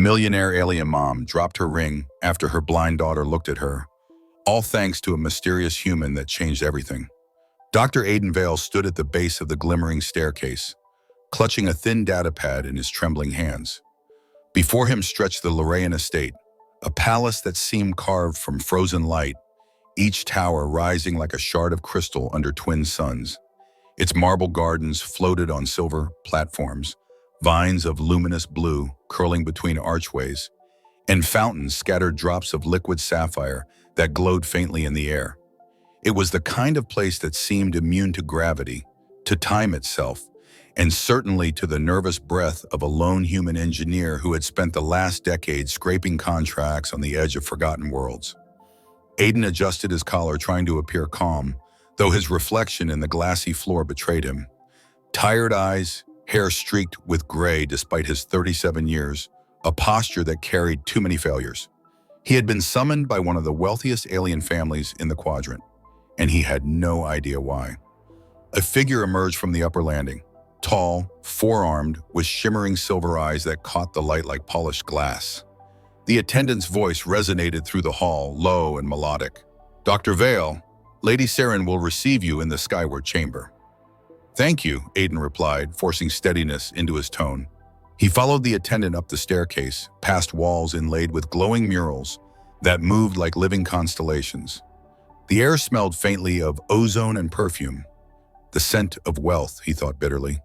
Millionaire alien mom dropped her ring after her blind daughter looked at her, all thanks to a mysterious human that changed everything. Dr. Aiden Vale stood at the base of the glimmering staircase, clutching a thin data pad in his trembling hands. Before him stretched the Lorraine estate, a palace that seemed carved from frozen light, each tower rising like a shard of crystal under twin suns. Its marble gardens floated on silver platforms, vines of luminous blue curling between archways, and fountains scattered drops of liquid sapphire that glowed faintly in the air. It was the kind of place that seemed immune to gravity, to time itself, and certainly to the nervous breath of a lone human engineer who had spent the last decade scraping contracts on the edge of forgotten worlds. Aiden adjusted his collar, trying to appear calm, though his reflection in the glassy floor betrayed him. Tired eyes, hair streaked with gray despite his 37 years, a posture that carried too many failures. He had been summoned by one of the wealthiest alien families in the quadrant, and he had no idea why. A figure emerged from the upper landing, tall, four-armed, with shimmering silver eyes that caught the light like polished glass. The attendant's voice resonated through the hall, low and melodic. "Dr. Vale, Lady Saren will receive you in the skyward chamber." "Thank you," Aiden replied, forcing steadiness into his tone. He followed the attendant up the staircase, past walls inlaid with glowing murals that moved like living constellations. The air smelled faintly of ozone and perfume, the scent of wealth, he thought bitterly.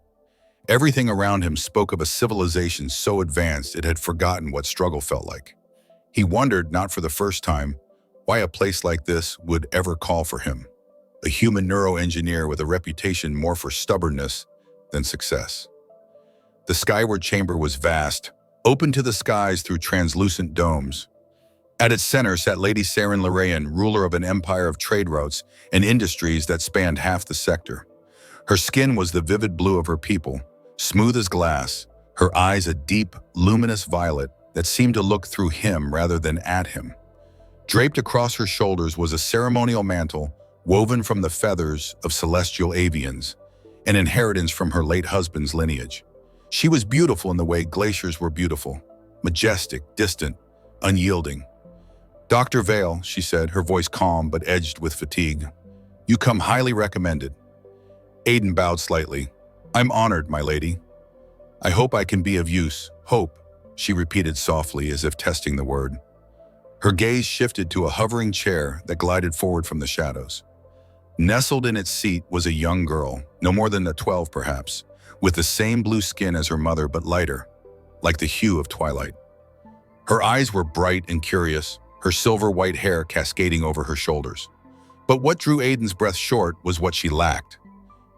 Everything around him spoke of a civilization so advanced it had forgotten what struggle felt like. He wondered, not for the first time, why a place like this would ever call for him, a human neuroengineer with a reputation more for stubbornness than success. The skyward chamber was vast, open to the skies through translucent domes. At its center sat Lady Saren Lorraine, ruler of an empire of trade routes and industries that spanned half the sector. Her skin was the vivid blue of her people, smooth as glass, her eyes a deep, luminous violet that seemed to look through him rather than at him. Draped across her shoulders was a ceremonial mantle woven from the feathers of celestial avians, an inheritance from her late husband's lineage. She was beautiful in the way glaciers were beautiful, majestic, distant, unyielding. "Dr. Vale," she said, her voice calm but edged with fatigue. "You come highly recommended." Aiden bowed slightly. "I'm honored, my lady." "I hope I can be of use." "Hope," she repeated softly as if testing the word. Her gaze shifted to a hovering chair that glided forward from the shadows. Nestled in its seat was a young girl, no more than 12 perhaps, with the same blue skin as her mother but lighter, like the hue of twilight. Her eyes were bright and curious, her silver white hair cascading over her shoulders. But what drew Aiden's breath short was what she lacked.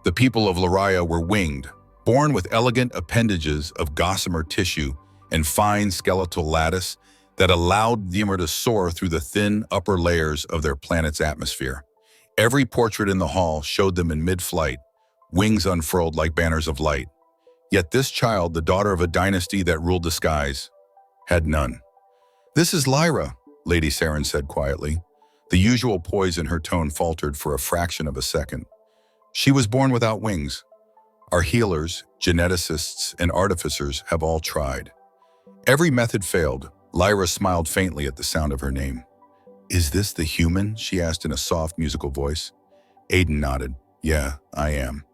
The people of Loraya were winged, born with elegant appendages of gossamer tissue and fine skeletal lattice that allowed them to soar through the thin upper layers of their planet's atmosphere. Every portrait in the hall showed them in mid-flight, wings unfurled like banners of light. Yet this child, the daughter of a dynasty that ruled the skies, had none. "This is Lyra," Lady Saren said quietly. The usual poise in her tone faltered for a fraction of a second. "She was born without wings. Our healers, geneticists, and artificers have all tried. Every method failed." Lyra smiled faintly at the sound of her name. "Is this the human?" she asked in a soft, musical voice. Aiden nodded. "Yeah, I am.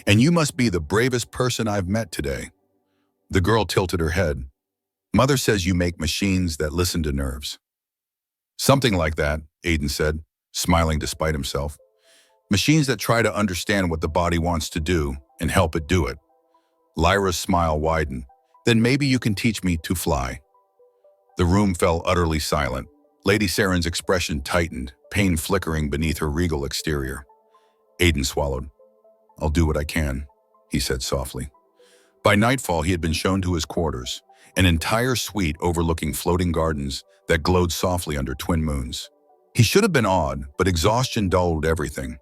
And you must be the bravest person I've met today." The girl tilted her head. "Mother says you make machines that listen to nerves." "Something like that," Aiden said, smiling despite himself. "Machines that try to understand what the body wants to do and help it do it." Lyra's smile widened. "Then maybe you can teach me to fly." The room fell utterly silent. Lady Saren's expression tightened, pain flickering beneath her regal exterior. Aiden swallowed. "I'll do what I can," he said softly. By nightfall, he had been shown to his quarters, an entire suite overlooking floating gardens that glowed softly under twin moons. He should have been awed, but exhaustion dulled everything.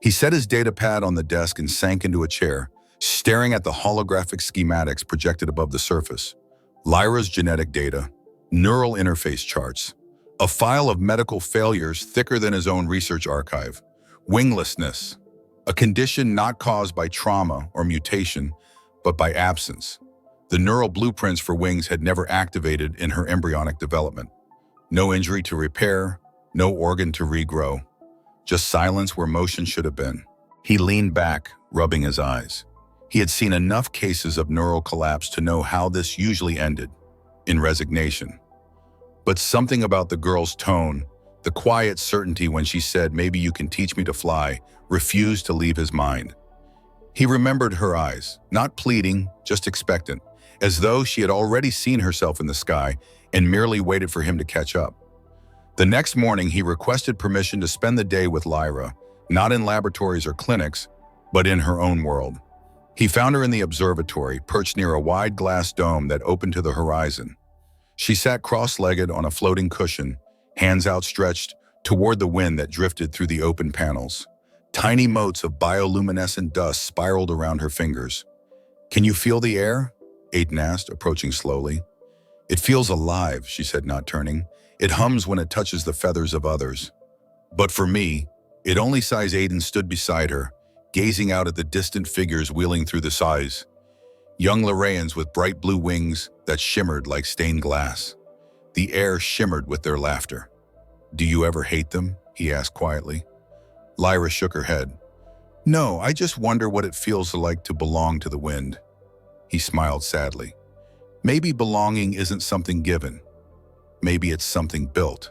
He set his data pad on the desk and sank into a chair, staring at the holographic schematics projected above the surface. Lyra's genetic data, neural interface charts, a file of medical failures thicker than his own research archive, winglessness, a condition not caused by trauma or mutation, but by absence, The neural blueprints for wings had never activated in her embryonic development. No injury to repair, no organ to regrow, just silence where motion should have been. He leaned back, rubbing his eyes. He had seen enough cases of neural collapse to know how this usually ended, in resignation. But something about the girl's tone, the quiet certainty when she said, "Maybe you can teach me to fly," refused to leave his mind. He remembered her eyes, not pleading, just expectant, as though she had already seen herself in the sky and merely waited for him to catch up. The next morning, he requested permission to spend the day with Lyra, not in laboratories or clinics, but in her own world. He found her in the observatory, perched near a wide glass dome that opened to the horizon. She sat cross-legged on a floating cushion, hands outstretched toward the wind that drifted through the open panels. Tiny motes of bioluminescent dust spiraled around her fingers. "Can you feel the air?" Aiden asked, approaching slowly. "It feels alive," she said, not turning. "It hums when it touches the feathers of others." But for me, it only sighs. Aiden stood beside her, gazing out at the distant figures wheeling through the skies. Young Lorraeans with bright blue wings that shimmered like stained glass. The air shimmered with their laughter. "Do you ever hate them?" he asked quietly. Lyra shook her head. "No, I just wonder what it feels like to belong to the wind." He smiled sadly. "Maybe belonging isn't something given. Maybe it's something built."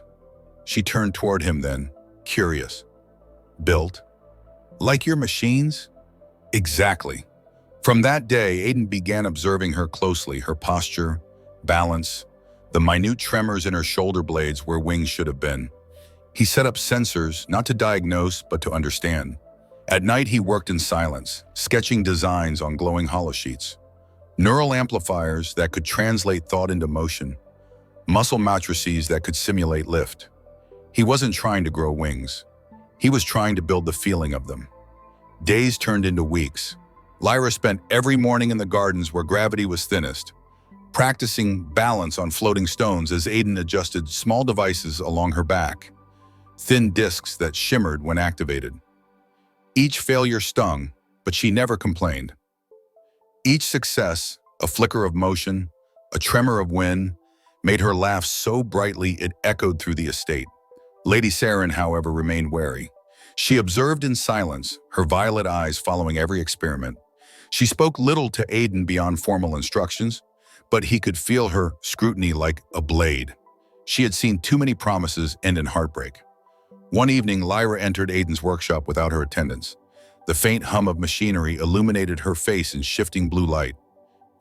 She turned toward him then, curious. "Built? Like your machines?" "Exactly." From that day, Aiden began observing her closely, her posture, balance, the minute tremors in her shoulder blades where wings should have been. He set up sensors, not to diagnose, but to understand. At night, he worked in silence, sketching designs on glowing holosheets. Neural amplifiers that could translate thought into motion. Muscle matrices that could simulate lift. He wasn't trying to grow wings. He was trying to build the feeling of them. Days turned into weeks. Lyra spent every morning in the gardens where gravity was thinnest, practicing balance on floating stones as Aiden adjusted small devices along her back, thin discs that shimmered when activated. Each failure stung, but she never complained. Each success, a flicker of motion, a tremor of wind, made her laugh so brightly it echoed through the estate. Lady Saren, however, remained wary. She observed in silence, her violet eyes following every experiment. She spoke little to Aiden beyond formal instructions, but he could feel her scrutiny like a blade. She had seen too many promises end in heartbreak. One evening, Lyra entered Aiden's workshop without her attendants. The faint hum of machinery illuminated her face in shifting blue light.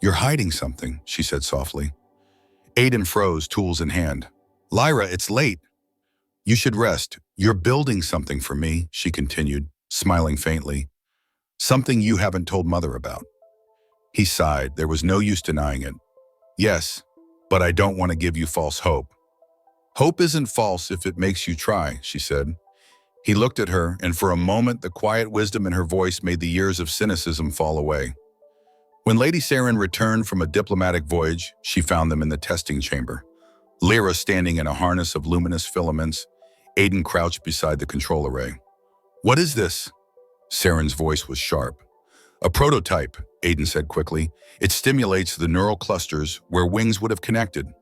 "You're hiding something," she said softly. Aiden froze, tools in hand. "Lyra, it's late." "You should rest. You're building something for me," she continued, smiling faintly. "Something you haven't told Mother about." He sighed. There was no use denying it. "Yes, but I don't want to give you false hope." "Hope isn't false if it makes you try," she said. He looked at her, and for a moment the quiet wisdom in her voice made the years of cynicism fall away. When Lady Saren returned from a diplomatic voyage, she found them in the testing chamber. Lyra standing in a harness of luminous filaments, Aiden crouched beside the control array. "What is this?" Saren's voice was sharp. "A prototype," Aiden said quickly. "It stimulates the neural clusters where wings would have connected.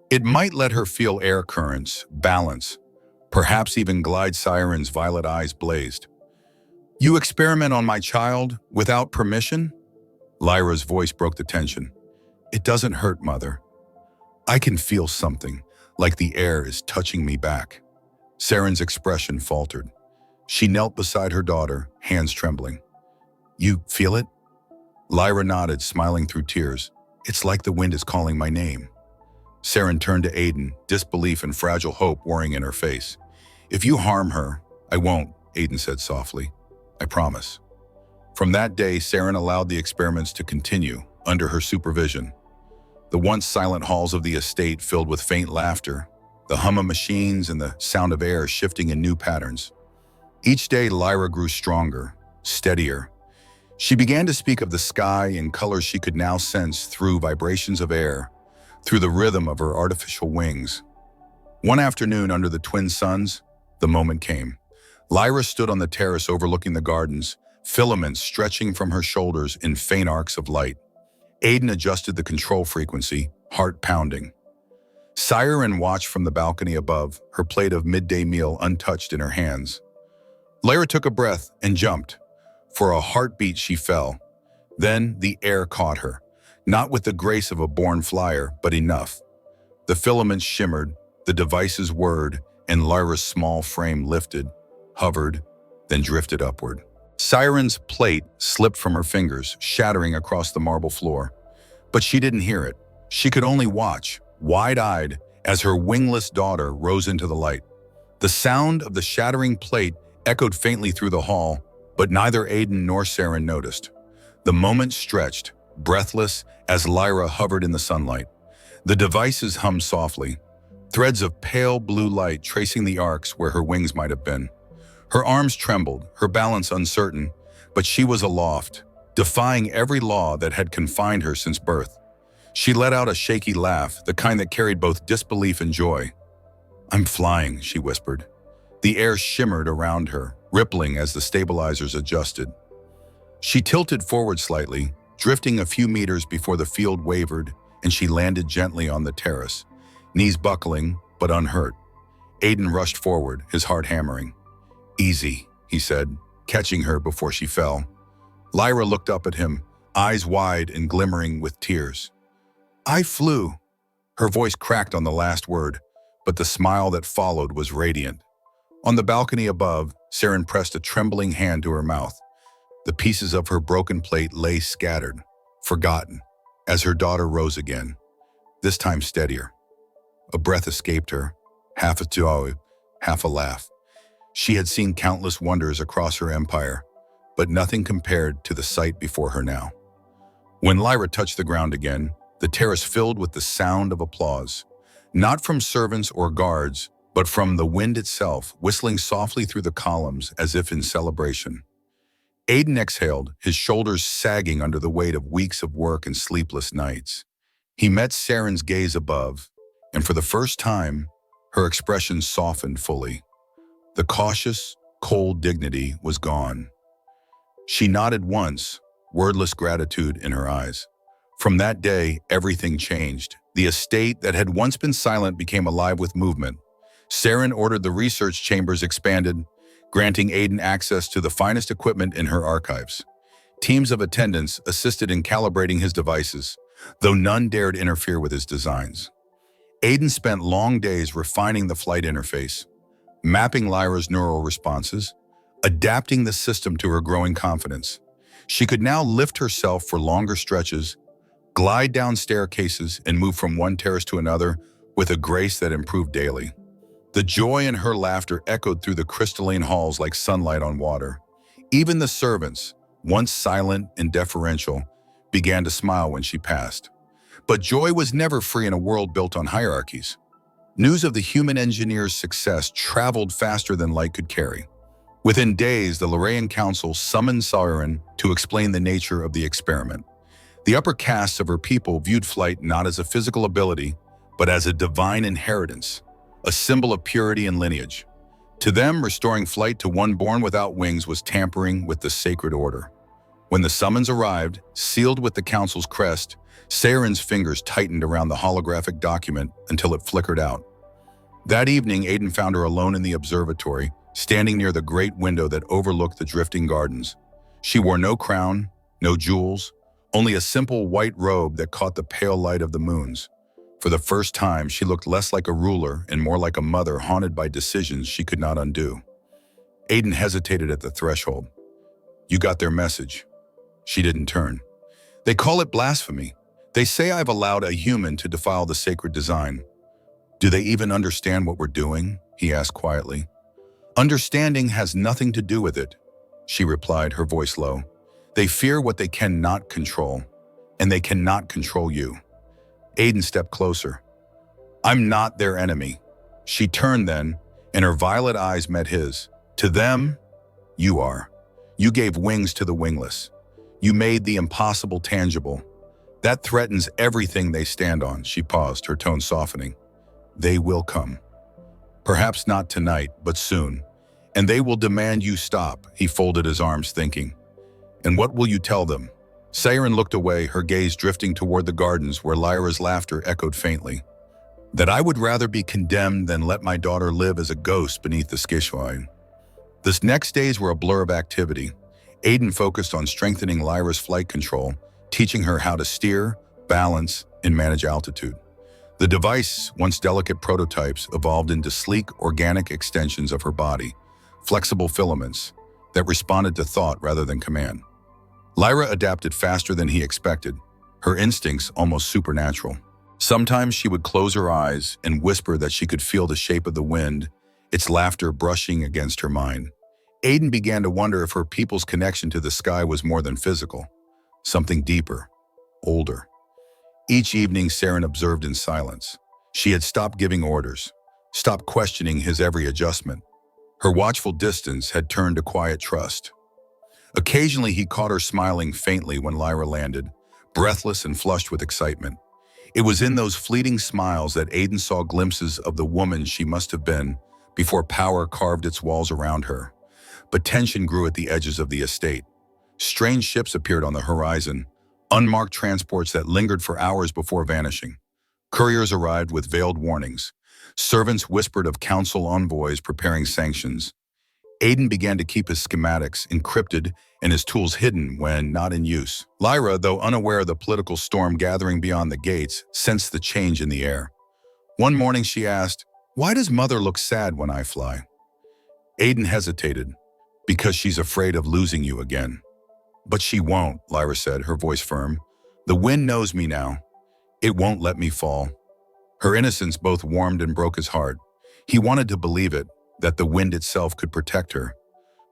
It might let her feel air currents, balance, perhaps even glide." Siren's violet eyes blazed. "You experiment on my child without permission?" Lyra's voice broke the tension. "It doesn't hurt, Mother. I can feel something, like the air is touching me back." Saren's expression faltered. She knelt beside her daughter, hands trembling. "You feel it?" Lyra nodded, smiling through tears. "It's like the wind is calling my name." Saren turned to Aiden, disbelief and fragile hope warring in her face. "If you harm her, I won't," Aiden said softly. "I promise." From that day, Saren allowed the experiments to continue, under her supervision. The once silent halls of the estate filled with faint laughter, the hum of machines and the sound of air shifting in new patterns. Each day, Lyra grew stronger, steadier. She began to speak of the sky in colors she could now sense through vibrations of air, through the rhythm of her artificial wings. One afternoon under the twin suns, the moment came. Lyra stood on the terrace overlooking the gardens, filaments stretching from her shoulders in faint arcs of light. Aiden adjusted the control frequency, heart pounding. Siren watched from the balcony above, her plate of midday meal untouched in her hands. Lyra took a breath and jumped. For a heartbeat, she fell. Then the air caught her, not with the grace of a born flyer, but enough. The filaments shimmered, the devices whirred, and Lyra's small frame lifted, hovered, then drifted upward. Siren's plate slipped from her fingers, shattering across the marble floor. But she didn't hear it. She could only watch, wide-eyed, as her wingless daughter rose into the light. The sound of the shattering plate echoed faintly through the hall, but neither Aiden nor Siren noticed. The moment stretched, breathless, as Lyra hovered in the sunlight. The devices hummed softly, threads of pale blue light tracing the arcs where her wings might have been. Her arms trembled, her balance uncertain, but she was aloft, defying every law that had confined her since birth. She let out a shaky laugh, the kind that carried both disbelief and joy. "I'm flying," she whispered. The air shimmered around her, rippling as the stabilizers adjusted. She tilted forward slightly, drifting a few meters before the field wavered, and she landed gently on the terrace, knees buckling but unhurt. Aiden rushed forward, his heart hammering. "Easy," he said, catching her before she fell. Lyra looked up at him, eyes wide and glimmering with tears. "I flew." Her voice cracked on the last word, but the smile that followed was radiant. On the balcony above, Siren pressed a trembling hand to her mouth. The pieces of her broken plate lay scattered, forgotten, as her daughter rose again, this time steadier. A breath escaped her, half a joy, half a laugh. She had seen countless wonders across her empire, but nothing compared to the sight before her now. When Lyra touched the ground again, the terrace filled with the sound of applause, not from servants or guards, but from the wind itself, whistling softly through the columns as if in celebration. Aiden exhaled, his shoulders sagging under the weight of weeks of work and sleepless nights. He met Siren's gaze above, and for the first time, her expression softened fully. The cautious, cold dignity was gone. She nodded once, wordless gratitude in her eyes. From that day, everything changed. The estate that had once been silent became alive with movement. Siren ordered the research chambers expanded, granting Aiden access to the finest equipment in her archives. Teams of attendants assisted in calibrating his devices, though none dared interfere with his designs. Aiden spent long days refining the flight interface, mapping Lyra's neural responses, adapting the system to her growing confidence. She could now lift herself for longer stretches, glide down staircases, and move from one terrace to another with a grace that improved daily. The joy in her laughter echoed through the crystalline halls like sunlight on water. Even the servants, once silent and deferential, began to smile when she passed. But joy was never free in a world built on hierarchies. News of the human engineer's success traveled faster than light could carry. Within days, the Lorraine Council summoned Siren to explain the nature of the experiment. The upper castes of her people viewed flight not as a physical ability, but as a divine inheritance, a symbol of purity and lineage. To them, restoring flight to one born without wings was tampering with the sacred order. When the summons arrived, sealed with the council's crest, Siren's fingers tightened around the holographic document until it flickered out. That evening, Aiden found her alone in the observatory, standing near the great window that overlooked the drifting gardens. She wore no crown, no jewels, only a simple white robe that caught the pale light of the moons. For the first time, she looked less like a ruler and more like a mother haunted by decisions she could not undo. Aiden hesitated at the threshold. "You got their message." She didn't turn. "They call it blasphemy. They say I've allowed a human to defile the sacred design." "Do they even understand what we're doing?" he asked quietly. "Understanding has nothing to do with it," she replied, her voice low. "They fear what they cannot control, and they cannot control you." Aiden stepped closer. "I'm not their enemy." She turned then, and her violet eyes met his. "To them, you are. You gave wings to the wingless. You made the impossible tangible. That threatens everything they stand on." She paused, her tone softening. "They will come. Perhaps not tonight, but soon. And they will demand you stop." He folded his arms, thinking. "And what will you tell them? Saren looked away, her gaze drifting toward the gardens where Lyra's laughter echoed faintly. That I would rather be condemned than let my daughter live as a ghost beneath the skyline. The next days were a blur of activity. Aiden focused on strengthening Lyra's flight control, teaching her how to steer, balance, and manage altitude. The device, once delicate prototypes, evolved into sleek, organic extensions of her body, flexible filaments that responded to thought rather than command. Lyra adapted faster than he expected, her instincts almost supernatural. Sometimes she would close her eyes and whisper that she could feel the shape of the wind, its laughter brushing against her mind. Aiden began to wonder if her people's connection to the sky was more than physical, something deeper, older. Each evening, Saren observed in silence. She had stopped giving orders, stopped questioning his every adjustment. Her watchful distance had turned to quiet trust. Occasionally, he caught her smiling faintly when Lyra landed, breathless and flushed with excitement. It was in those fleeting smiles that Aiden saw glimpses of the woman she must have been before power carved its walls around her. But tension grew at the edges of the estate. Strange ships appeared on the horizon, unmarked transports that lingered for hours before vanishing. Couriers arrived with veiled warnings. Servants whispered of council envoys preparing sanctions. Aiden began to keep his schematics encrypted and his tools hidden when not in use. Lyra, though unaware of the political storm gathering beyond the gates, sensed the change in the air. One morning she asked, "Why does Mother look sad when I fly?" Aiden hesitated. "Because she's afraid of losing you again." "But she won't," Lyra said, her voice firm. "The wind knows me now. It won't let me fall." Her innocence both warmed and broke his heart. He wanted to believe it, that the wind itself could protect her.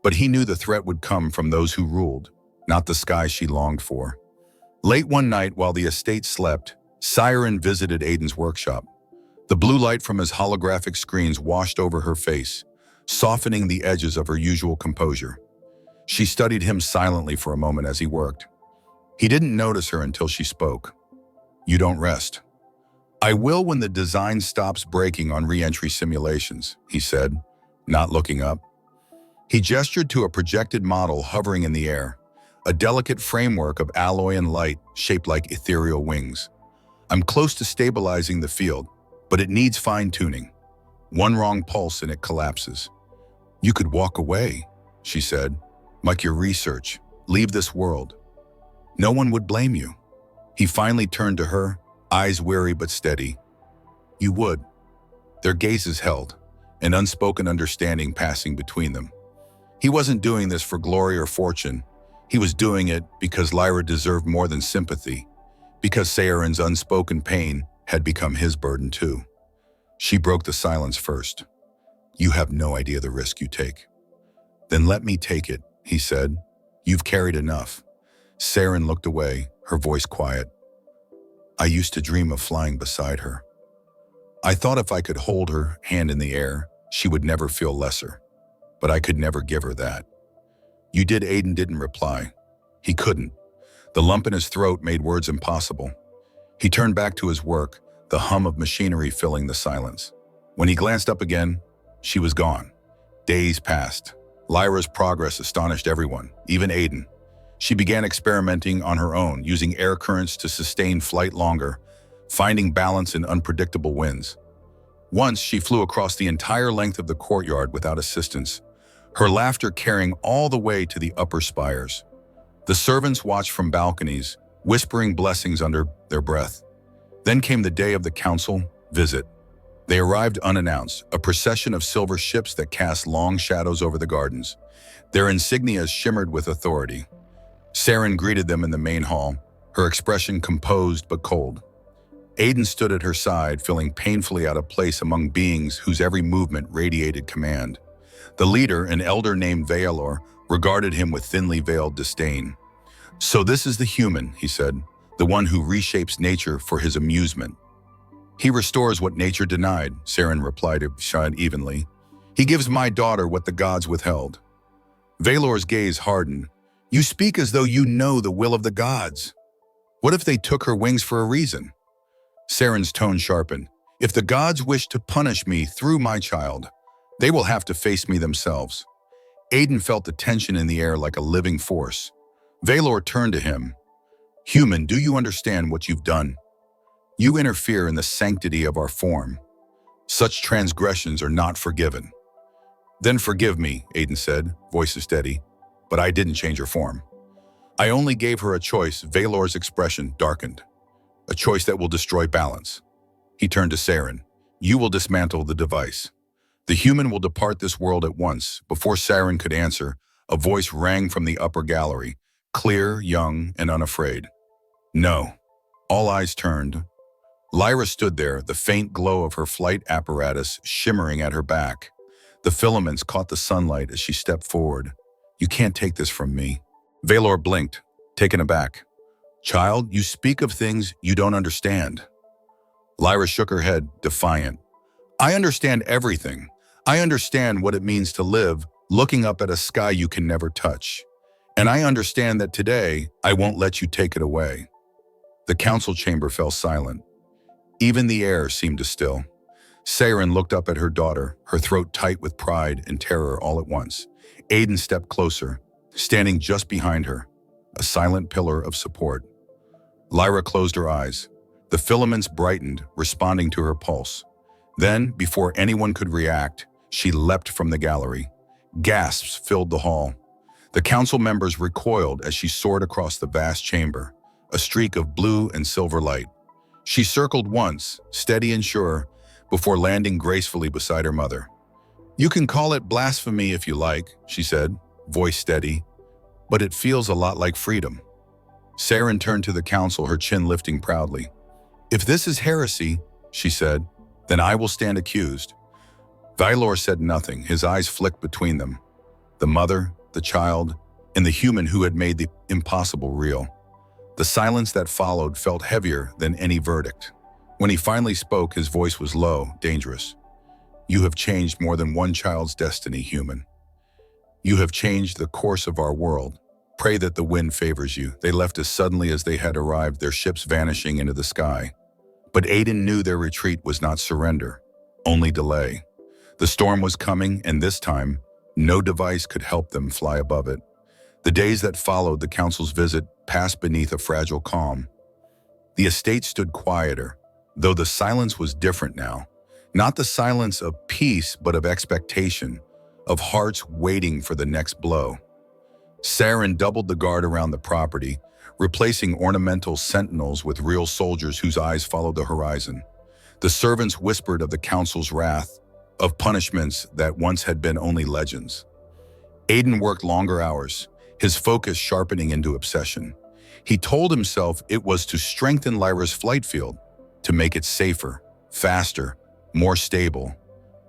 But he knew the threat would come from those who ruled, not the sky she longed for. Late one night, while the estate slept, Saren visited Aiden's workshop. The blue light from his holographic screens washed over her face, softening the edges of her usual composure. She studied him silently for a moment as he worked. He didn't notice her until she spoke. "You don't rest." "I will when the design stops breaking on re-entry simulations," he said, not looking up. He gestured to a projected model hovering in the air, a delicate framework of alloy and light shaped like ethereal wings. "I'm close to stabilizing the field, but it needs fine-tuning. One wrong pulse and it collapses." "You could walk away," she said, "like your research, leave this world. No one would blame you." He finally turned to her, eyes weary but steady. "You would." Their gazes held, an unspoken understanding passing between them. He wasn't doing this for glory or fortune. He was doing it because Lyra deserved more than sympathy, because Saren's unspoken pain had become his burden too. She broke the silence first. "You have no idea the risk you take." "Then let me take it," he said. "You've carried enough." Saren looked away, her voice quiet. "I used to dream of flying beside her. I thought if I could hold her hand in the air, she would never feel lesser. But I could never give her that." "You did." Aiden didn't reply. He couldn't. The lump in his throat made words impossible. He turned back to his work, the hum of machinery filling the silence. When he glanced up again, she was gone. Days passed. Lyra's progress astonished everyone, even Aiden. She began experimenting on her own, using air currents to sustain flight longer, finding balance in unpredictable winds. Once, she flew across the entire length of the courtyard without assistance, her laughter carrying all the way to the upper spires. The servants watched from balconies, whispering blessings under their breath. Then came the day of the council visit. They arrived unannounced, a procession of silver ships that cast long shadows over the gardens. Their insignias shimmered with authority. Saren greeted them in the main hall, her expression composed but cold. Aiden stood at her side, feeling painfully out of place among beings whose every movement radiated command. The leader, an elder named Valor, regarded him with thinly veiled disdain. "So this is the human," he said, "the one who reshapes nature for his amusement." "He restores what nature denied," Saren replied evenly. "He gives my daughter what the gods withheld." Valor's gaze hardened. "You speak as though you know the will of the gods. What if they took her wings for a reason?" Saren's tone sharpened. "If the gods wish to punish me through my child, they will have to face me themselves." Aiden felt the tension in the air like a living force. Valor turned to him. Human, do you understand what you've done? You interfere in the sanctity of our form. Such transgressions are not forgiven. Then forgive me, Aiden said, voice steady, but I didn't change her form. I only gave her a choice. Valor's expression darkened. A choice that will destroy balance. He turned to Saren. You will dismantle the device. The human will depart this world at once. Before Saren could answer, a voice rang from the upper gallery, clear, young, and unafraid. No. All eyes turned. Lyra stood there, the faint glow of her flight apparatus shimmering at her back. The filaments caught the sunlight as she stepped forward. You can't take this from me. Valor blinked, taken aback. Child, you speak of things you don't understand. Lyra shook her head, defiant. I understand everything. I understand what it means to live looking up at a sky you can never touch. And I understand that today, I won't let you take it away. The council chamber fell silent. Even the air seemed to still. Saren looked up at her daughter, her throat tight with pride and terror all at once. Aiden stepped closer, standing just behind her, a silent pillar of support. Lyra closed her eyes. The filaments brightened, responding to her pulse. Then, before anyone could react, she leapt from the gallery. Gasps filled the hall. The council members recoiled as she soared across the vast chamber, a streak of blue and silver light. She circled once, steady and sure, before landing gracefully beside her mother. You can call it blasphemy if you like, she said, voice steady, but it feels a lot like freedom. Saren turned to the council, her chin lifting proudly. If this is heresy, she said, then I will stand accused. Valor said nothing, his eyes flicked between them. The mother, the child, and the human who had made the impossible real. The silence that followed felt heavier than any verdict. When he finally spoke, his voice was low, dangerous. You have changed more than one child's destiny, human. You have changed the course of our world. Pray that the wind favors you. They left as suddenly as they had arrived, their ships vanishing into the sky. But Aiden knew their retreat was not surrender, only delay. The storm was coming, and this time, no device could help them fly above it. The days that followed the council's visit passed beneath a fragile calm. The estate stood quieter, though the silence was different now. Not the silence of peace, but of expectation, of hearts waiting for the next blow. Saren doubled the guard around the property, replacing ornamental sentinels with real soldiers whose eyes followed the horizon. The servants whispered of the council's wrath, of punishments that once had been only legends. Aiden worked longer hours, his focus sharpening into obsession. He told himself it was to strengthen Lyra's flight field, to make it safer, faster, more stable.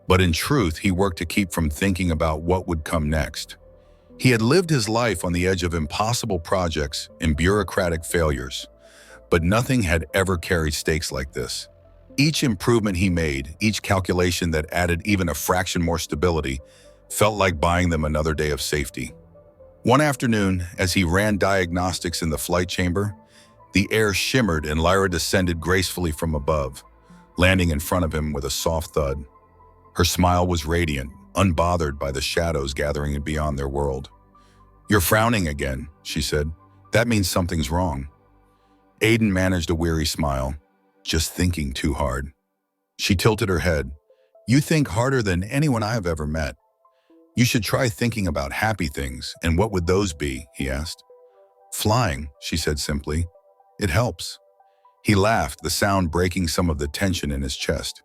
But in truth, he worked to keep from thinking about what would come next. He had lived his life on the edge of impossible projects and bureaucratic failures, but nothing had ever carried stakes like this. Each improvement he made, each calculation that added even a fraction more stability, felt like buying them another day of safety. One afternoon, as he ran diagnostics in the flight chamber, the air shimmered and Lyra descended gracefully from above, landing in front of him with a soft thud. Her smile was radiant, unbothered by the shadows gathering beyond their world. You're frowning again, she said. That means something's wrong. Aiden managed a weary smile. Just thinking too hard. She tilted her head. You think harder than anyone I have ever met. You should try thinking about happy things, and what would those be, he asked. Flying, she said simply. It helps. He laughed, the sound breaking some of the tension in his chest.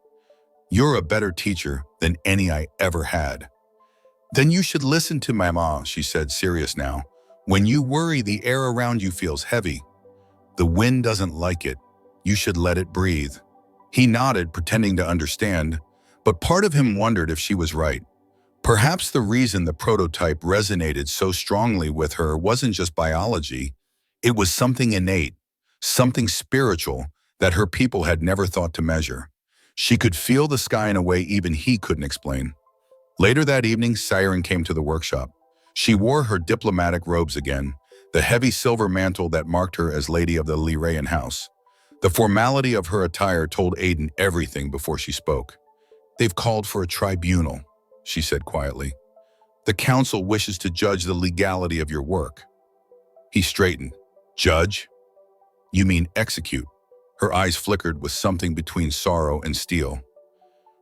You're a better teacher than any I ever had. Then you should listen to my ma, she said, serious now. When you worry, the air around you feels heavy. The wind doesn't like it. You should let it breathe. He nodded, pretending to understand, but part of him wondered if she was right. Perhaps the reason the prototype resonated so strongly with her wasn't just biology. It was something innate, something spiritual that her people had never thought to measure. She could feel the sky in a way even he couldn't explain. Later that evening, Saren came to the workshop. She wore her diplomatic robes again, the heavy silver mantle that marked her as Lady of the Lyraean House. The formality of her attire told Aiden everything before she spoke. They've called for a tribunal, she said quietly. The council wishes to judge the legality of your work. He straightened. Judge? You mean execute? Her eyes flickered with something between sorrow and steel.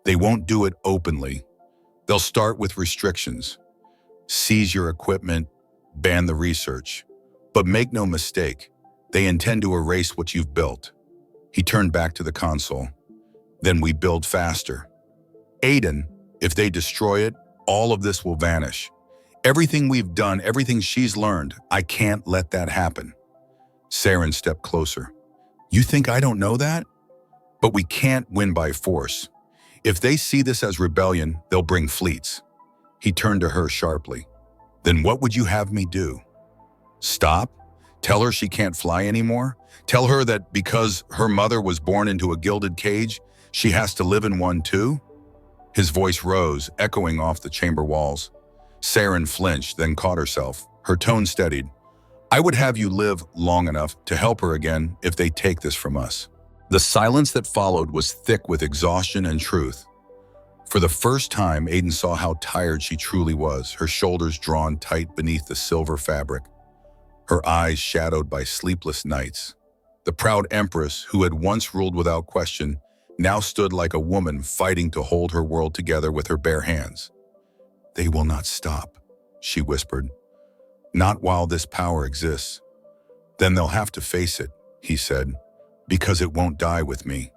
They won't do it openly. They'll start with restrictions. Seize your equipment, ban the research. But make no mistake, they intend to erase what you've built. He turned back to the console. Then we build faster. Aiden, if they destroy it, all of this will vanish. Everything we've done, everything she's learned, I can't let that happen. Saren stepped closer. You think I don't know that? But we can't win by force. If they see this as rebellion, they'll bring fleets. He turned to her sharply. Then what would you have me do? Stop? Tell her she can't fly anymore? Tell her that because her mother was born into a gilded cage, she has to live in one too? His voice rose, echoing off the chamber walls. Saren flinched, then caught herself. Her tone steadied. I would have you live long enough to help her again if they take this from us. The silence that followed was thick with exhaustion and truth. For the first time, Aiden saw how tired she truly was, her shoulders drawn tight beneath the silver fabric, her eyes shadowed by sleepless nights. The proud empress, who had once ruled without question, now stood like a woman fighting to hold her world together with her bare hands. They will not stop, she whispered. Not while this power exists. Then they'll have to face it, he said, because it won't die with me.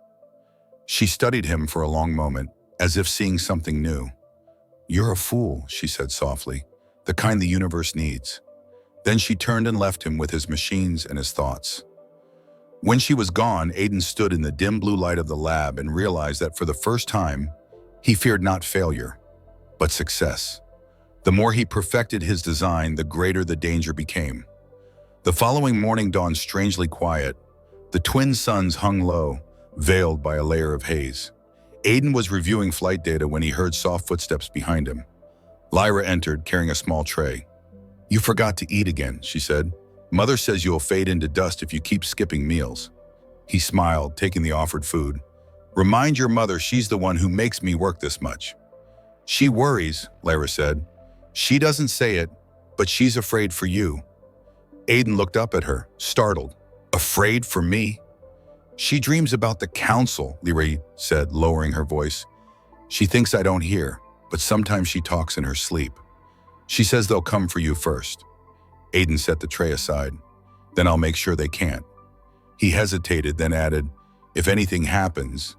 She studied him for a long moment, as if seeing something new. You're a fool, she said softly, the kind the universe needs. Then she turned and left him with his machines and his thoughts. When she was gone, Aiden stood in the dim blue light of the lab and realized that for the first time, he feared not failure, but success. The more he perfected his design, the greater the danger became. The following morning dawned strangely quiet. The twin suns hung low, veiled by a layer of haze. Aiden was reviewing flight data when he heard soft footsteps behind him. Lyra entered, carrying a small tray. You forgot to eat again, she said. Mother says you'll fade into dust if you keep skipping meals. He smiled, taking the offered food. Remind your mother she's the one who makes me work this much. She worries, Lyra said. She doesn't say it, but she's afraid for you. Aiden looked up at her, startled. Afraid for me? She dreams about the council, Lyra said, lowering her voice. She thinks I don't hear, but sometimes she talks in her sleep. She says they'll come for you first. Aiden set the tray aside. Then I'll make sure they can't. He hesitated, then added, if anything happens.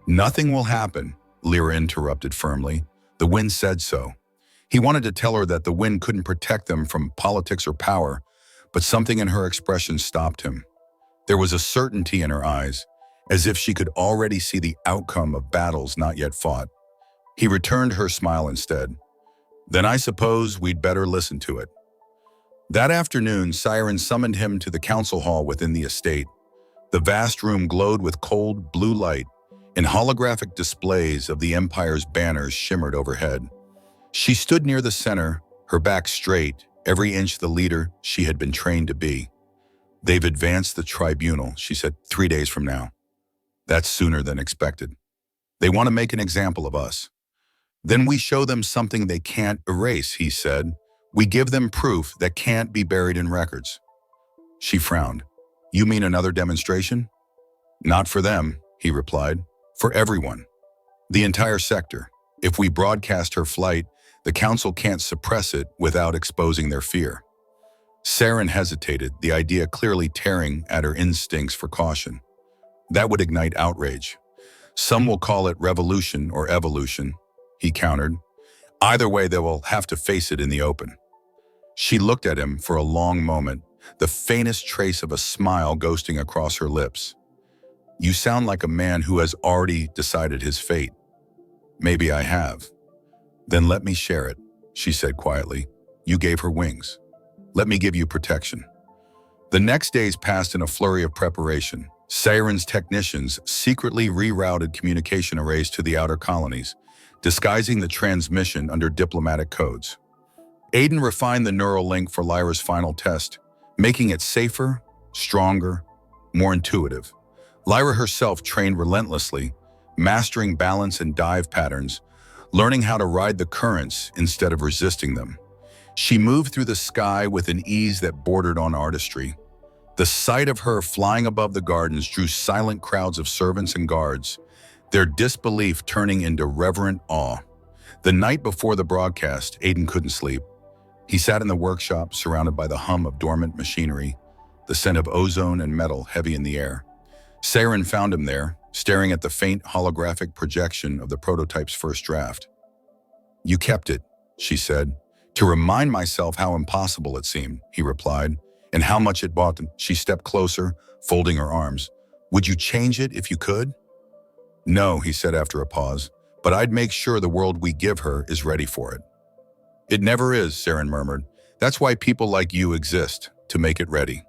Nothing will happen, Lyra interrupted firmly. The wind said so. He wanted to tell her that the wind couldn't protect them from politics or power, but something in her expression stopped him. There was a certainty in her eyes, as if she could already see the outcome of battles not yet fought. He returned her smile instead. Then I suppose we'd better listen to it. That afternoon, Saren summoned him to the council hall within the estate. The vast room glowed with cold blue light, and holographic displays of the Empire's banners shimmered overhead. She stood near the center, her back straight, every inch the leader she had been trained to be. They've advanced the tribunal, she said, 3 days from now. That's sooner than expected. They want to make an example of us. Then we show them something they can't erase, he said. We give them proof that can't be buried in records. She frowned. You mean another demonstration? Not for them, he replied. For everyone. The entire sector. If we broadcast her flight, the council can't suppress it without exposing their fear. Saren hesitated, the idea clearly tearing at her instincts for caution. That would ignite outrage. Some will call it revolution or evolution, he countered. Either way, they will have to face it in the open. She looked at him for a long moment, the faintest trace of a smile ghosting across her lips. You sound like a man who has already decided his fate. Maybe I have. Then let me share it, she said quietly. You gave her wings. Let me give you protection. The next days passed in a flurry of preparation. Saren's technicians secretly rerouted communication arrays to the outer colonies, disguising the transmission under diplomatic codes. Aiden refined the neural link for Lyra's final test, making it safer, stronger, more intuitive. Lyra herself trained relentlessly, mastering balance and dive patterns, learning how to ride the currents instead of resisting them. She moved through the sky with an ease that bordered on artistry. The sight of her flying above the gardens drew silent crowds of servants and guards, their disbelief turning into reverent awe. The night before the broadcast, Aiden couldn't sleep. He sat in the workshop, surrounded by the hum of dormant machinery, the scent of ozone and metal heavy in the air. Saren found him there, staring at the faint holographic projection of the prototype's first draft. "You kept it," she said. "To remind myself how impossible it seemed," he replied, "and how much it bought them." She stepped closer, folding her arms. "Would you change it if you could?" "No," he said after a pause, "but I'd make sure the world we give her is ready for it." "It never is," Saren murmured. "That's why people like you exist, to make it ready."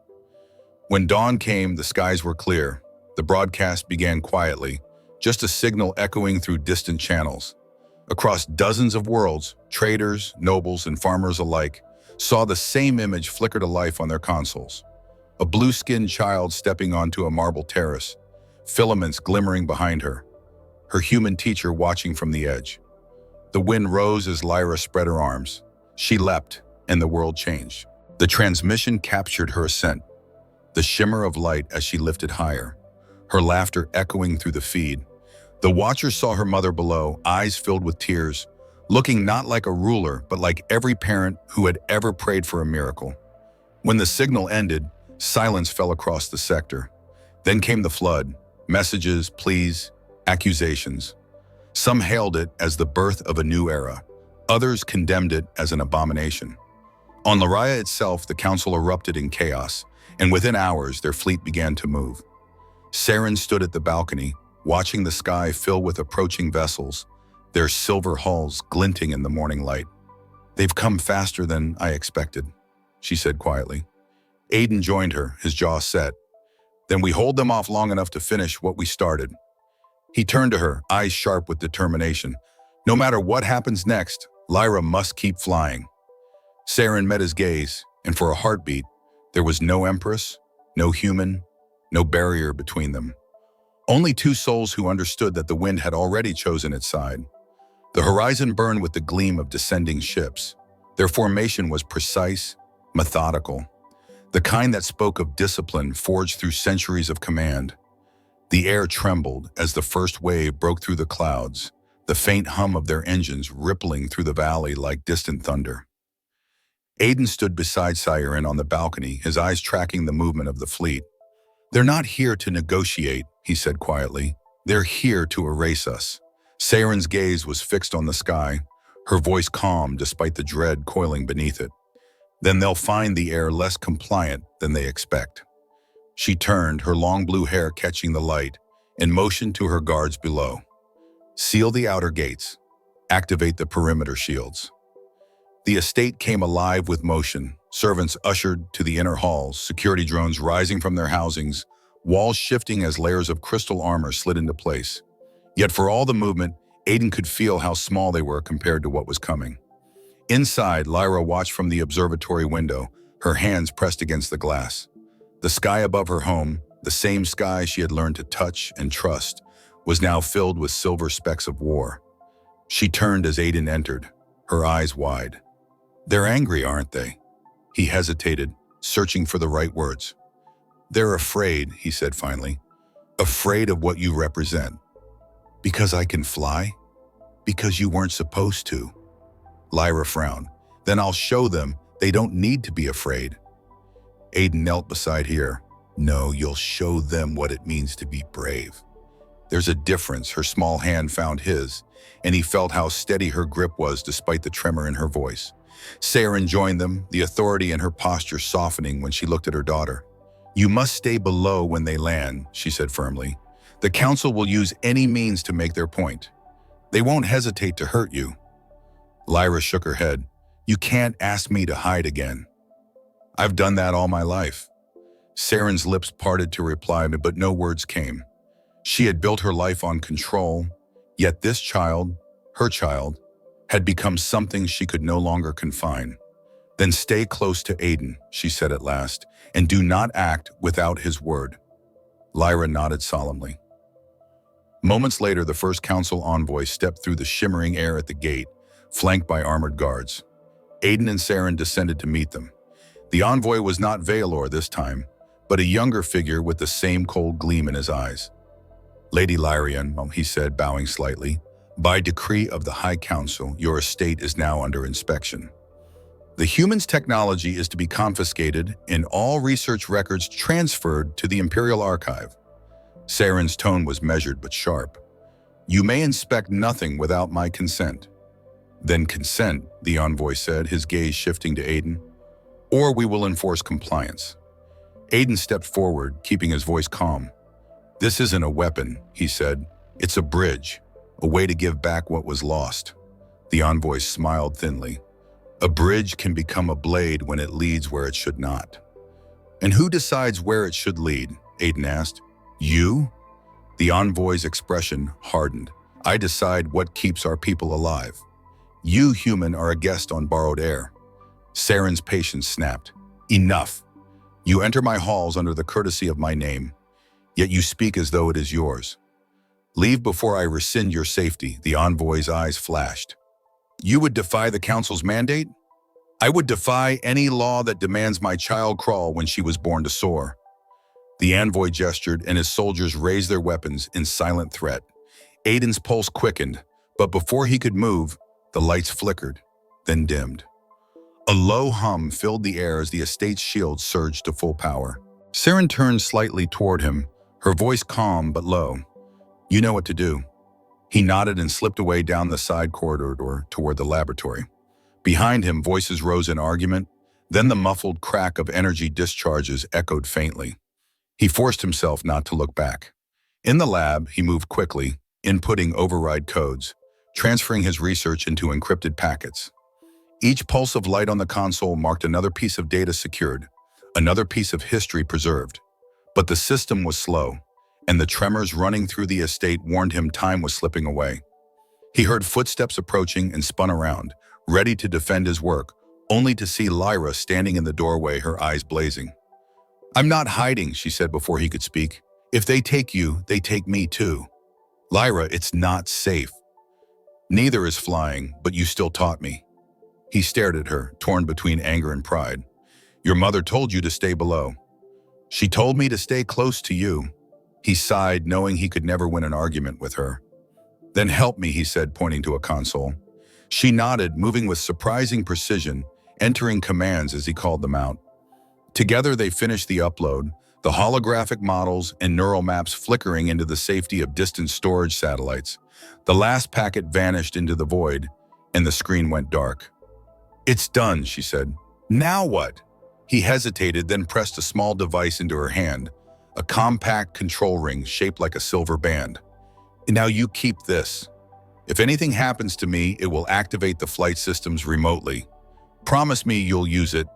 When dawn came, the skies were clear. The broadcast began quietly, just a signal echoing through distant channels. Across dozens of worlds, traders, nobles, and farmers alike saw the same image flicker to life on their consoles. A blue-skinned child stepping onto a marble terrace, filaments glimmering behind her, her human teacher watching from the edge. The wind rose as Lyra spread her arms. She leapt, and the world changed. The transmission captured her ascent, the shimmer of light as she lifted higher, her laughter echoing through the feed. The watcher saw her mother below, eyes filled with tears, looking not like a ruler, but like every parent who had ever prayed for a miracle. When the signal ended, silence fell across the sector. Then came the flood, messages, pleas, accusations. Some hailed it as the birth of a new era. Others condemned it as an abomination. On Lyria itself, the council erupted in chaos, and within hours, their fleet began to move. Saren stood at the balcony, watching the sky fill with approaching vessels, their silver hulls glinting in the morning light. "They've come faster than I expected," she said quietly. Aiden joined her, his jaw set. "Then we hold them off long enough to finish what we started." He turned to her, eyes sharp with determination. "No matter what happens next, Lyra must keep flying." Saren met his gaze, and for a heartbeat, there was no empress, no human, no barrier between them. Only two souls who understood that the wind had already chosen its side. The horizon burned with the gleam of descending ships. Their formation was precise, methodical, the kind that spoke of discipline forged through centuries of command. The air trembled as the first wave broke through the clouds, the faint hum of their engines rippling through the valley like distant thunder. Aiden stood beside Saren on the balcony, his eyes tracking the movement of the fleet. "They're not here to negotiate," he said quietly. "They're here to erase us." Saren's gaze was fixed on the sky, her voice calm despite the dread coiling beneath it. "Then they'll find the air less compliant than they expect." She turned, her long blue hair catching the light, and motioned to her guards below. "Seal the outer gates. Activate the perimeter shields." The estate came alive with motion. Servants ushered to the inner halls, security drones rising from their housings, walls shifting as layers of crystal armor slid into place. Yet for all the movement, Aiden could feel how small they were compared to what was coming. Inside, Lyra watched from the observatory window, her hands pressed against the glass. The sky above her home, the same sky she had learned to touch and trust, was now filled with silver specks of war. She turned as Aiden entered, her eyes wide. "They're angry, aren't they?" He hesitated, searching for the right words. "They're afraid," he said finally. "Afraid of what you represent." "Because I can fly? Because you weren't supposed to?" Lyra frowned. "Then I'll show them they don't need to be afraid." Aiden knelt beside her. "No, you'll show them what it means to be brave." There's a difference. Her small hand found his, and he felt how steady her grip was despite the tremor in her voice. Saren joined them, the authority in her posture softening when she looked at her daughter. "You must stay below when they land," she said firmly. "The council will use any means to make their point. They won't hesitate to hurt you." Lyra shook her head. "You can't ask me to hide again. I've done that all my life." Saren's lips parted to reply, but no words came. She had built her life on control, yet this child, her child, had become something she could no longer confine. "Then stay close to Aiden," she said at last, "and do not act without his word." Lyra nodded solemnly. Moments later, the first council envoy stepped through the shimmering air at the gate, flanked by armored guards. Aiden and Saren descended to meet them. The envoy was not Valor this time, but a younger figure with the same cold gleam in his eyes. "Lady Lyrian," he said, bowing slightly, "by decree of the High Council, your estate is now under inspection. The human's technology is to be confiscated and all research records transferred to the Imperial Archive." Saren's tone was measured but sharp. "You may inspect nothing without my consent." "Then consent," the envoy said, his gaze shifting to Aiden. "Or we will enforce compliance." Aiden stepped forward, keeping his voice calm. "This isn't a weapon," he said. "It's a bridge, a way to give back what was lost." The envoy smiled thinly. "A bridge can become a blade when it leads where it should not." "And who decides where it should lead?" Aiden asked. "You?" The envoy's expression hardened. "I decide what keeps our people alive. You, human, are a guest on borrowed air." Saren's patience snapped. "Enough. You enter my halls under the courtesy of my name, yet you speak as though it is yours. Leave before I rescind your safety." The envoy's eyes flashed. "You would defy the council's mandate?" "I would defy any law that demands my child crawl when she was born to soar." The envoy gestured, and his soldiers raised their weapons in silent threat. Aiden's pulse quickened, but before he could move, the lights flickered, then dimmed. A low hum filled the air as the estate's shield surged to full power. Saren turned slightly toward him, her voice calm but low. "You know what to do." He nodded and slipped away down the side corridor toward the laboratory. Behind him, voices rose in argument, then the muffled crack of energy discharges echoed faintly. He forced himself not to look back. In the lab, he moved quickly, inputting override codes, transferring his research into encrypted packets. Each pulse of light on the console marked another piece of data secured, another piece of history preserved. But the system was slow, and the tremors running through the estate warned him time was slipping away. He heard footsteps approaching and spun around, ready to defend his work, only to see Lyra standing in the doorway, her eyes blazing. "I'm not hiding," she said before he could speak. "If they take you, they take me too. Lyra, it's not safe." "Neither is flying, but you still taught me." He stared at her, torn between anger and pride. "Your mother told you to stay below." "She told me to stay close to you." He sighed, knowing he could never win an argument with her. "Then help me," he said, pointing to a console. She nodded, moving with surprising precision, entering commands as he called them out. Together they finished the upload, the holographic models and neural maps flickering into the safety of distant storage satellites. The last packet vanished into the void, and the screen went dark. "It's done," she said. "Now what?" He hesitated, then pressed a small device into her hand, a compact control ring shaped like a silver band. "Now you keep this. If anything happens to me, it will activate the flight systems remotely. Promise me you'll use it.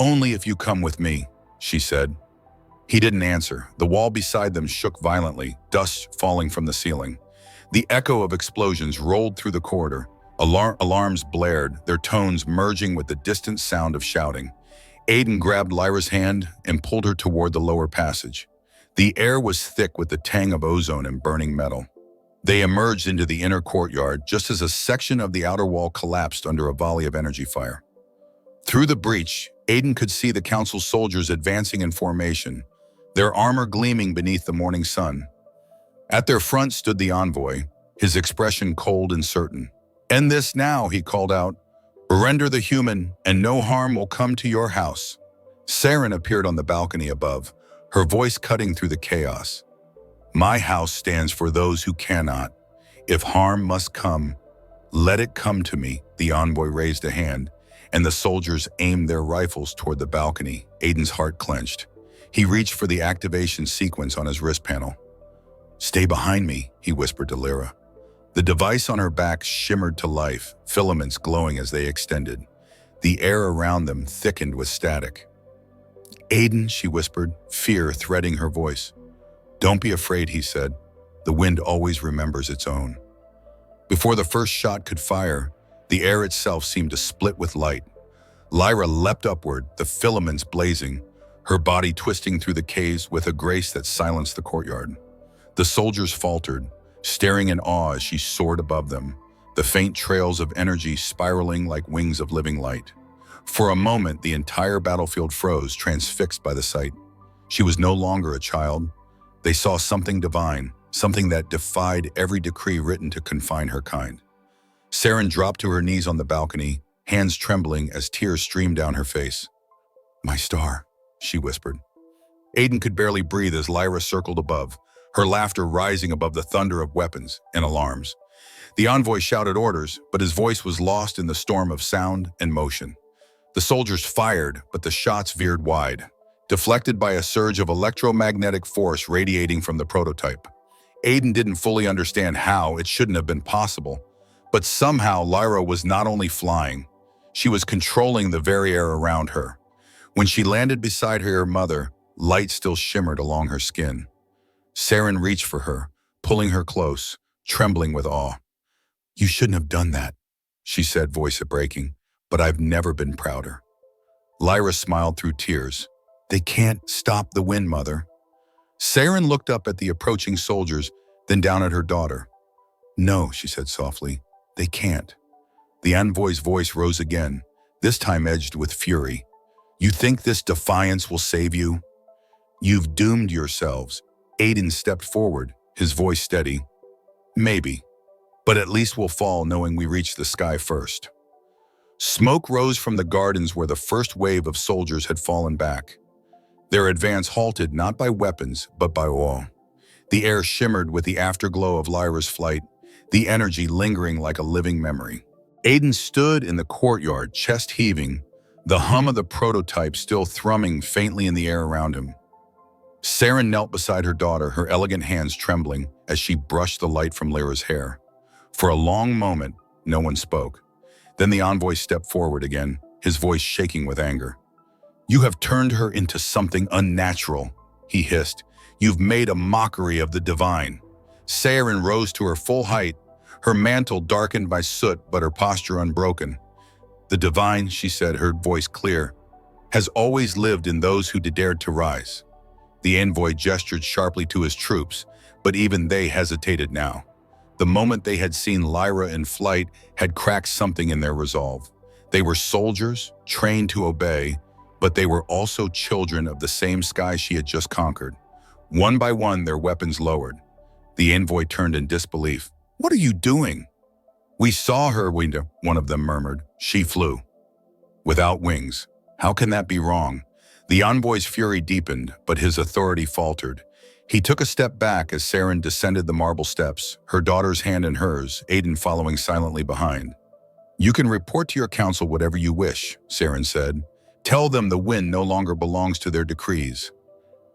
Only if you come with me," she said. He didn't answer. The wall beside them shook violently, dust falling from the ceiling. The echo of explosions rolled through the corridor. Alarms blared, their tones merging with the distant sound of shouting. Aiden grabbed Lyra's hand and pulled her toward the lower passage. The air was thick with the tang of ozone and burning metal. They emerged into the inner courtyard just as a section of the outer wall collapsed under a volley of energy fire. Through the breach, Aiden could see the council's soldiers advancing in formation, their armor gleaming beneath the morning sun. At their front stood the envoy, his expression cold and certain. "End this now," he called out. "Surrender the human, and no harm will come to your house." Saren appeared on the balcony above, her voice cutting through the chaos. "My house stands for those who cannot. If harm must come, let it come to me." The envoy raised a hand, and the soldiers aimed their rifles toward the balcony. Aiden's heart clenched. He reached for the activation sequence on his wrist panel. "Stay behind me," he whispered to Lyra. The device on her back shimmered to life, filaments glowing as they extended. The air around them thickened with static. "Aiden," she whispered, fear threading her voice. "Don't be afraid," he said. "The wind always remembers its own." Before the first shot could fire, the air itself seemed to split with light. Lyra leapt upward, the filaments blazing, her body twisting through the caves with a grace that silenced the courtyard. The soldiers faltered, staring in awe as she soared above them, the faint trails of energy spiraling like wings of living light. For a moment, the entire battlefield froze, transfixed by the sight. She was no longer a child. They saw something divine, something that defied every decree written to confine her kind. Saren dropped to her knees on the balcony, hands trembling as tears streamed down her face. "My star," she whispered. Aiden could barely breathe as Lyra circled above, her laughter rising above the thunder of weapons and alarms. The envoy shouted orders, but his voice was lost in the storm of sound and motion. The soldiers fired, but the shots veered wide, deflected by a surge of electromagnetic force radiating from the prototype. Aiden didn't fully understand how it shouldn't have been possible, but somehow Lyra was not only flying, she was controlling the very air around her. When she landed beside her mother, light still shimmered along her skin. Saren reached for her, pulling her close, trembling with awe. "You shouldn't have done that," she said, voice breaking, "but I've never been prouder." Lyra smiled through tears. "They can't stop the wind, Mother." Saren looked up at the approaching soldiers, then down at her daughter. "No," she said softly, "they can't." The envoy's voice rose again, this time edged with fury. "You think this defiance will save you? You've doomed yourselves." Aiden stepped forward, his voice steady. "Maybe, but at least we'll fall knowing we reached the sky first." Smoke rose from the gardens where the first wave of soldiers had fallen back. Their advance halted not by weapons, but by awe. The air shimmered with the afterglow of Lyra's flight, the energy lingering like a living memory. Aiden stood in the courtyard, chest heaving, the hum of the prototype still thrumming faintly in the air around him. Saren knelt beside her daughter, her elegant hands trembling as she brushed the light from Lyra's hair. For a long moment, no one spoke. Then the envoy stepped forward again, his voice shaking with anger. "You have turned her into something unnatural," he hissed. "You've made a mockery of the divine." Saren rose to her full height, her mantle darkened by soot but her posture unbroken. "The divine," she said, her voice clear, "has always lived in those who dared to rise." The envoy gestured sharply to his troops, but even they hesitated now. The moment they had seen Lyra in flight had cracked something in their resolve. They were soldiers, trained to obey, but they were also children of the same sky she had just conquered. One by one, their weapons lowered. The envoy turned in disbelief. "What are you doing?" "We saw her," one of them murmured. "She flew." "Without wings. How can that be wrong?" The envoy's fury deepened, but his authority faltered. He took a step back as Saren descended the marble steps, her daughter's hand in hers, Aiden following silently behind. "You can report to your council whatever you wish," Saren said. "Tell them the wind no longer belongs to their decrees."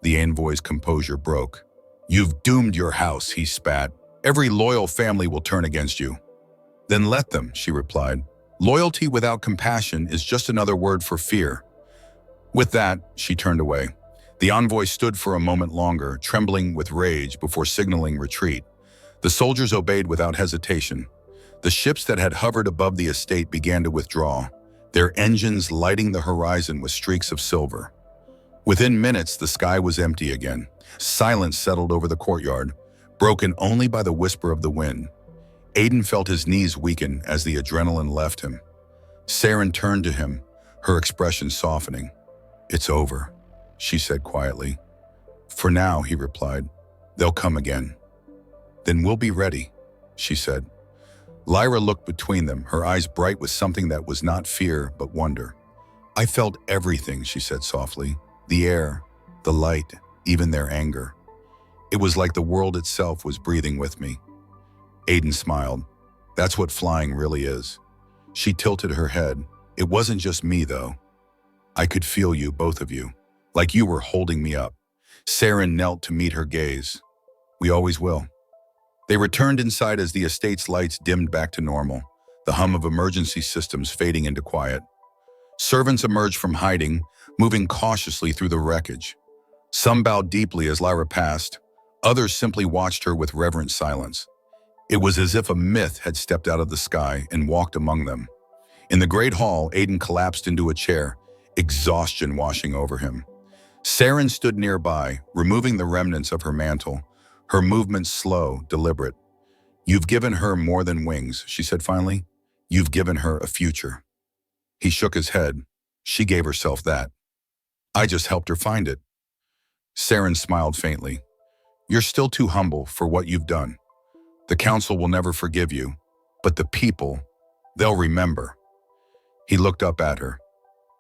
The envoy's composure broke. "You've doomed your house," he spat. "Every loyal family will turn against you." "Then let them," she replied. "Loyalty without compassion is just another word for fear." With that, she turned away. The envoy stood for a moment longer, trembling with rage before signaling retreat. The soldiers obeyed without hesitation. The ships that had hovered above the estate began to withdraw, their engines lighting the horizon with streaks of silver. Within minutes, the sky was empty again. Silence settled over the courtyard, broken only by the whisper of the wind. Aiden felt his knees weaken as the adrenaline left him. Saren turned to him, her expression softening. "It's over," she said quietly. "For now," he replied. "They'll come again." "Then we'll be ready," she said. Lyra looked between them, her eyes bright with something that was not fear but wonder. "I felt everything," she said softly. "The air, the light, even their anger. It was like the world itself was breathing with me." Aiden smiled. "That's what flying really is." She tilted her head. "It wasn't just me, though. I could feel you, both of you, like you were holding me up." Saren knelt to meet her gaze. "We always will." They returned inside as the estate's lights dimmed back to normal, the hum of emergency systems fading into quiet. Servants emerged from hiding, moving cautiously through the wreckage. Some bowed deeply as Lyra passed, others simply watched her with reverent silence. It was as if a myth had stepped out of the sky and walked among them. In the great hall, Aiden collapsed into a chair, exhaustion washing over him. Saren stood nearby, removing the remnants of her mantle, her movements slow, deliberate. "You've given her more than wings," she said finally. "You've given her a future." He shook his head. "She gave herself that. I just helped her find it." Saren smiled faintly. You're still too humble for what you've done. The council will never forgive you, but the people, they'll remember. He looked up at her.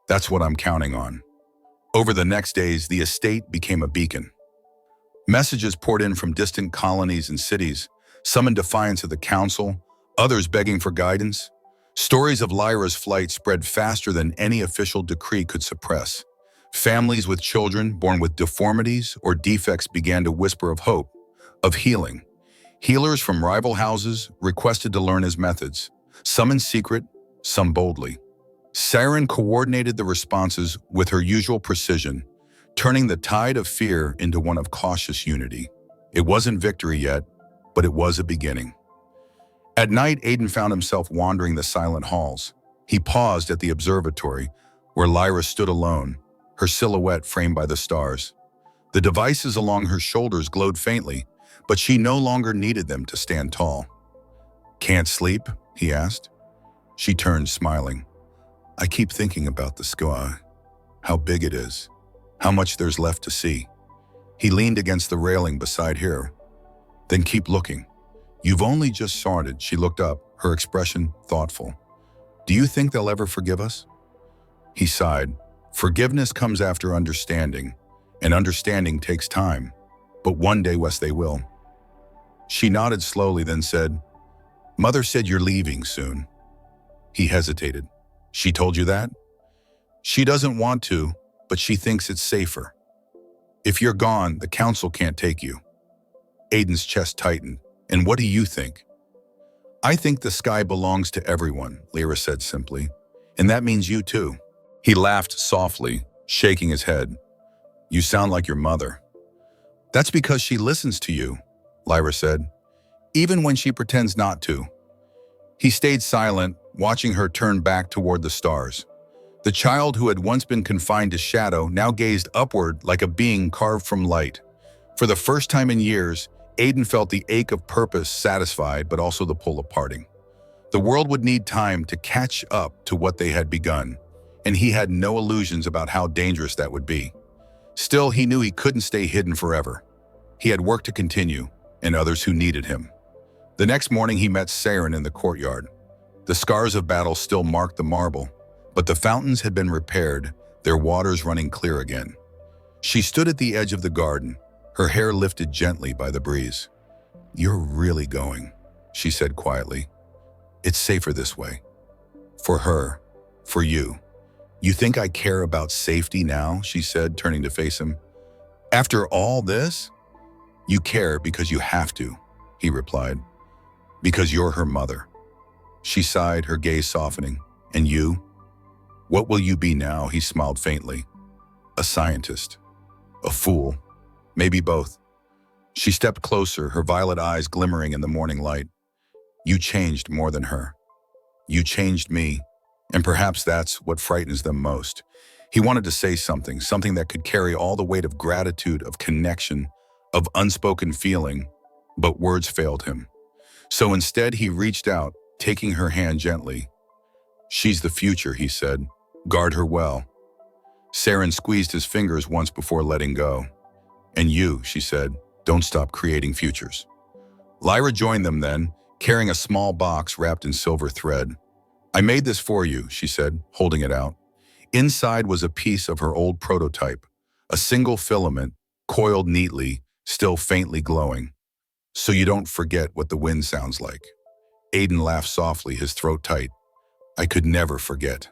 That's what I'm counting on. Over the next days, the estate became a beacon. Messages poured in from distant colonies and cities, some in defiance of the council, others begging for guidance. Stories of Lyra's flight spread faster than any official decree could suppress. Families with children born with deformities or defects began to whisper of hope, of healing. Healers from rival houses requested to learn his methods, some in secret, some boldly. Saren coordinated the responses with her usual precision, turning the tide of fear into one of cautious unity. It wasn't victory yet, but it was a beginning. At night, Aiden found himself wandering the silent halls. He paused at the observatory, where Lyra stood alone, her silhouette framed by the stars. The devices along her shoulders glowed faintly, but she no longer needed them to stand tall. "Can't sleep?" he asked. She turned, smiling. "I keep thinking about the sky, how big it is, how much there's left to see." He leaned against the railing beside her. "Then keep looking. You've only just started." She looked up, her expression thoughtful. "Do you think they'll ever forgive us?" He sighed. "Forgiveness comes after understanding, and understanding takes time. But one day, Wes, they will." She nodded slowly, then said, "Mother said you're leaving soon." He hesitated. "She told you that?" "She doesn't want to, but she thinks it's safer. If you're gone, the council can't take you." Aiden's chest tightened. "And what do you think?" "I think the sky belongs to everyone," Lyra said simply. "And that means you too." He laughed softly, shaking his head. "You sound like your mother." "That's because she listens to you," Lyra said, "even when she pretends not to." He stayed silent, watching her turn back toward the stars. The child who had once been confined to shadow now gazed upward like a being carved from light. For the first time in years, Aiden felt the ache of purpose satisfied, but also the pull of parting. The world would need time to catch up to what they had begun, and he had no illusions about how dangerous that would be. Still, he knew he couldn't stay hidden forever. He had work to continue, and others who needed him. The next morning, he met Saren in the courtyard. The scars of battle still marked the marble, but the fountains had been repaired, their waters running clear again. She stood at the edge of the garden, her hair lifted gently by the breeze. "You're really going," she said quietly. "It's safer this way. For her, for you." "You think I care about safety now?" she said, turning to face him. "After all this?" "You care because you have to," he replied. "Because you're her mother." She sighed, her gaze softening. "And you? What will you be now?" He smiled faintly. "A scientist. A fool. Maybe both." She stepped closer, her violet eyes glimmering in the morning light. "You changed more than her. You changed me, and perhaps that's what frightens them most." He wanted to say something that could carry all the weight of gratitude, of connection, of unspoken feeling, but words failed him. So instead, he reached out, taking her hand gently. "She's the future," he said. "Guard her well." Saren squeezed his fingers once before letting go. "And you," she said, "don't stop creating futures." Lyra joined them then, carrying a small box wrapped in silver thread. "I made this for you," she said, holding it out. Inside was a piece of her old prototype, a single filament, coiled neatly, still faintly glowing. "So you don't forget what the wind sounds like." Aiden laughed softly, his throat tight. "I could never forget."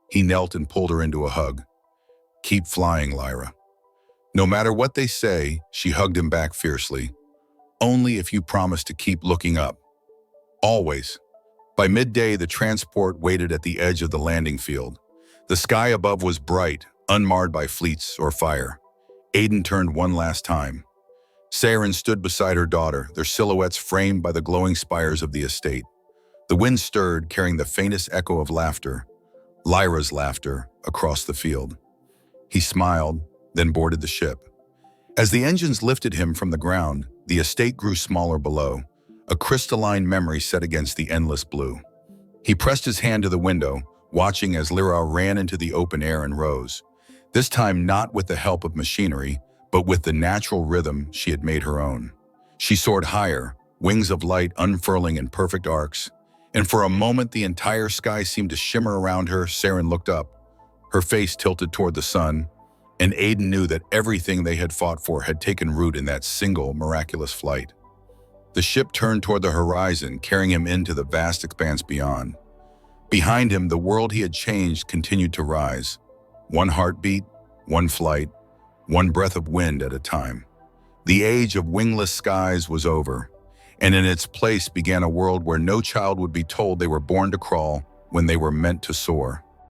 He knelt and pulled her into a hug. "Keep flying, Lyra." No matter what they say, she hugged him back fiercely. "Only if you promise to keep looking up. Always." By midday, the transport waited at the edge of the landing field. The sky above was bright, unmarred by fleets or fire. Aiden turned one last time. Saren stood beside her daughter, their silhouettes framed by the glowing spires of the estate. The wind stirred, carrying the faintest echo of laughter, Lyra's laughter, across the field. He smiled, then boarded the ship. As the engines lifted him from the ground, the estate grew smaller below, a crystalline memory set against the endless blue. He pressed his hand to the window, watching as Lyra ran into the open air and rose, this time not with the help of machinery, but with the natural rhythm she had made her own. She soared higher, wings of light unfurling in perfect arcs, and for a moment the entire sky seemed to shimmer around her. Saren looked up, her face tilted toward the sun, and Aiden knew that everything they had fought for had taken root in that single miraculous flight. The ship turned toward the horizon, carrying him into the vast expanse beyond. Behind him, the world he had changed continued to rise. One heartbeat, one flight, one breath of wind at a time. The age of wingless skies was over, and in its place began a world where no child would be told they were born to crawl when they were meant to soar.